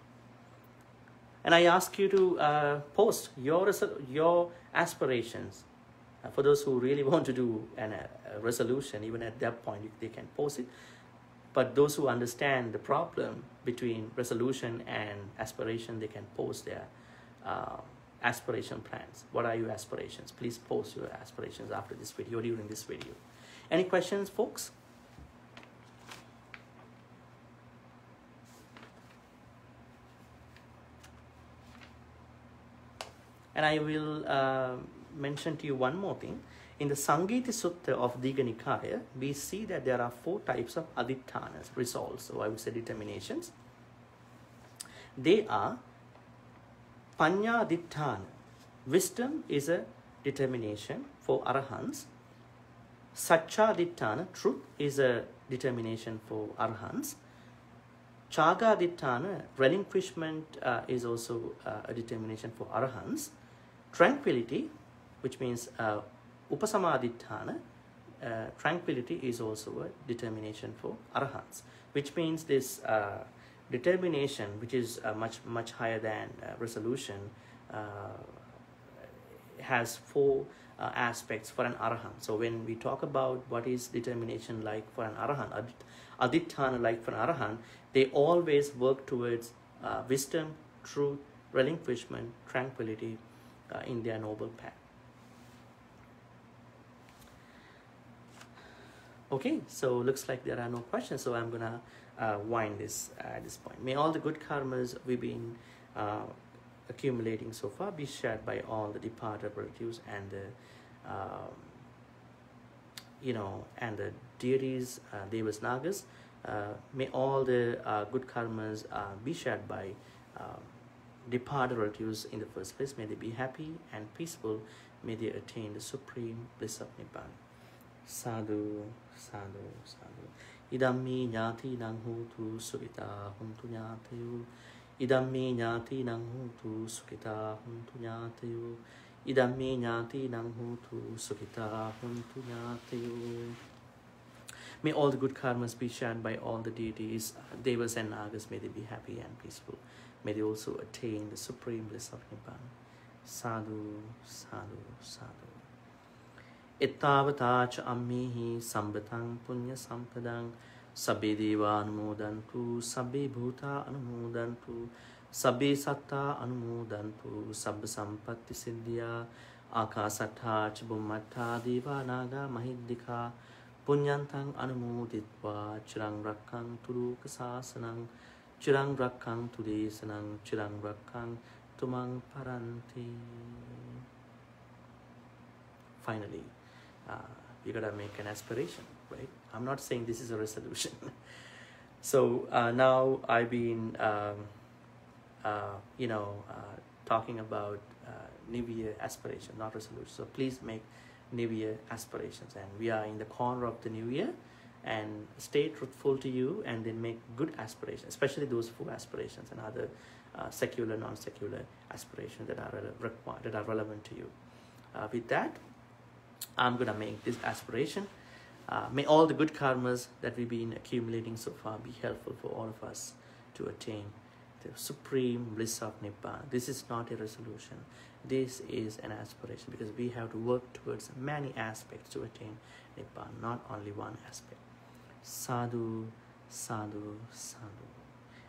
A: And I ask you to post your aspirations. For those who really want to do a resolution, even at that point, they can post it. But those who understand the problem between resolution and aspiration, they can post their aspiration plans. What are your aspirations? Please post your aspirations after this video, during this video. Any questions, folks? And I will mention to you one more thing. In the Samgiti Sutta of Digha Nikaya, we see that there are 4 types of aditanas, resolves, so I would say determinations. They are Panya Aditana. Wisdom is a determination for Arahants. Satcha Aditana, truth, is a determination for Arahants. Chaga Aditana, relinquishment, is also a determination for Arahants. Tranquility, which means Upasamaditthana, tranquility is also a determination for Arahants, which means this determination, which is much higher than resolution, has 4 aspects for an Arahant. So when we talk about what is determination like for an Arahant, Aditthana like for an Arahant, they always work towards wisdom, truth, relinquishment, tranquility in their noble path. Okay, so looks like there are no questions, so I'm gonna wind this at this point. May all the good karmas we've been accumulating so far be shared by all the departed relatives and the and the deities, devas, nagas. May all the good karmas be shared by departed relatives in the first place. May they be happy and peaceful. May they attain the supreme bliss of Nibbana. Sadhu, sadhu, sadhu. Idammi nyati nang hutu sukita huntu nyatayu. Idammi nyati nang hutu sukita huntu nyatayu. Idammi nyati nang hutu sukita huntu nyatayu. May all the good karmas be shared by all the deities, devas and nagas. May they be happy and peaceful. May they also attain the supreme bliss of Nibbana. Sadhu, sadhu, sadhu. Ittavata cha ammihi sambatang punya sampadang sabbe deva anumodantu sabbe bhuta anumodantu sabbe satta anumodantu sabba sampatti siddhya akasattha cha bhummattha deva naga mahiddika punyantang anumoditva chirang rakkantu lokasasanang chirang rakkantu desanang chirang rakkantu mang paranti. Finally, you gotta make an aspiration, right? I'm not saying this is a resolution. So now I've been, talking about New Year aspiration, not resolution. So please make New Year aspirations, and we are in the corner of the New Year, and stay truthful to you, and then make good aspirations, especially those 4 aspirations and other secular, non-secular aspirations that are required, that are relevant to you. With that, I'm gonna make this aspiration. May all the good karmas that we've been accumulating so far be helpful for all of us to attain the supreme bliss of Nibbana. This is not a resolution. This is an aspiration, because we have to work towards many aspects to attain Nibbana, not only one aspect. Sadhu, sadhu, sadhu.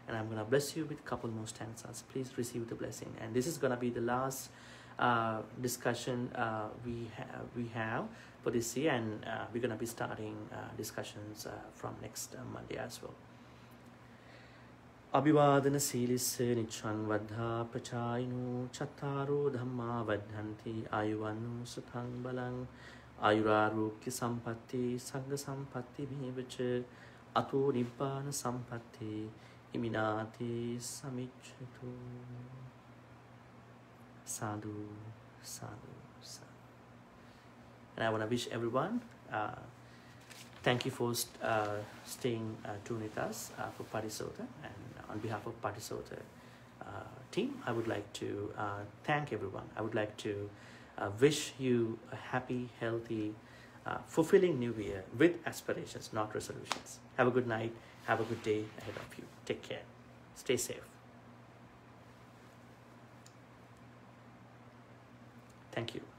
A: And I'm gonna bless you with a couple more stanzas. Please receive the blessing. And this is gonna be the last discussion we have for this year, and we're going to be starting discussions from next Monday as well. Abhivadana silisse nichang vadha pachayinu chattaro dhamma vadhanti ayuvanu sutang balang ayurarukya sampatti sangha sampatti bhivacha ato nibbana sampatti iminati samichatu. Sadhu, sadhu, sadhu. And I want to wish everyone Thank you for staying tuned with us for Parisota, and on behalf of Parisota team, I would like to thank everyone. I would like to wish you a happy, healthy, fulfilling new year with aspirations, not resolutions. Have a good night. Have a good day ahead of you. Take care. Stay safe. Thank you.